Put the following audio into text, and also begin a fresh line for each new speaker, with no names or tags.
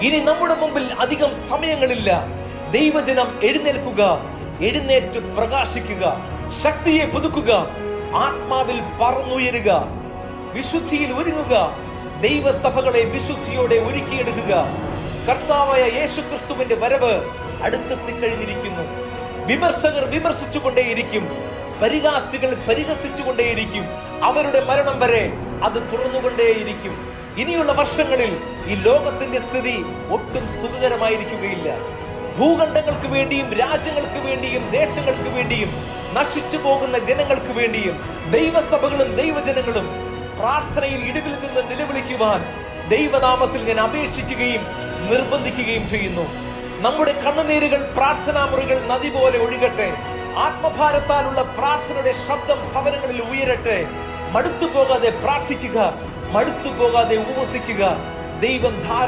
ഇനി നമ്മുടെ മുമ്പിൽ അധികം സമയങ്ങളില്ല. ദൈവജനം എഴുന്നേൽക്കുക, എഴുന്നേറ്റ് പ്രകാശിക്കുക, ശക്തിയെ പുതുക്കുക, ആത്മാവിൽ പറന്നുയരുക, വിശുദ്ധിയിൽ ഒരുങ്ങുക, ദൈവസഭകളെ വിശുദ്ധിയോടെ ഒരുക്കിയെടുക്കുക. കർത്താവായ യേശുക്രിസ്തുവിന്റെ വരവ് അടുത്തെത്തിക്കഴിഞ്ഞിരിക്കുന്നു. വിമർശകർ വിമർശിച്ചുകൊണ്ടേയിരിക്കും, പരിഹാസികൾ പരിഹസിച്ചുകൊണ്ടേയിരിക്കും. അവരുടെ മരണം വരെ അത് തുറന്നുകൊണ്ടേയിരിക്കും. ഇനിയുള്ള വർഷങ്ങളിൽ ഈ ലോകത്തിന്റെ സ്ഥിതി ഒട്ടും സുഖകരമായിരിക്കുകയില്ല. ഭൂഖണ്ഡങ്ങൾക്ക് വേണ്ടിയും രാജ്യങ്ങൾക്ക് വേണ്ടിയും ദേശങ്ങൾക്ക് വേണ്ടിയും നശിച്ചു പോകുന്ന ജനങ്ങൾക്ക് വേണ്ടിയും ദൈവസഭകളും ദൈവജനങ്ങളും പ്രാർത്ഥനയിൽ ഇടിവിൽ നിന്ന് നിലവിളിക്കുവാൻ ദൈവനാമത്തിൽ ഞാൻ അപേക്ഷിക്കുകയും നിർബന്ധിക്കുകയും ചെയ്യുന്നു. നമ്മുടെ കണ്ണുനീരുകൾ പ്രാർത്ഥനാ മുറികൾ നദി പോലെ ഒഴുകട്ടെ. ആത്മഭാരത്താലുള്ള പ്രാർത്ഥനയുടെ ശബ്ദം ഭവനങ്ങളിൽ ഉയരട്ടെ. മടുത്തു പോകാതെ പ്രാർത്ഥിക്കുക, മടുത്തു പോകാതെ ഉപവസിക്കുക. ദൈവം ധാരാളം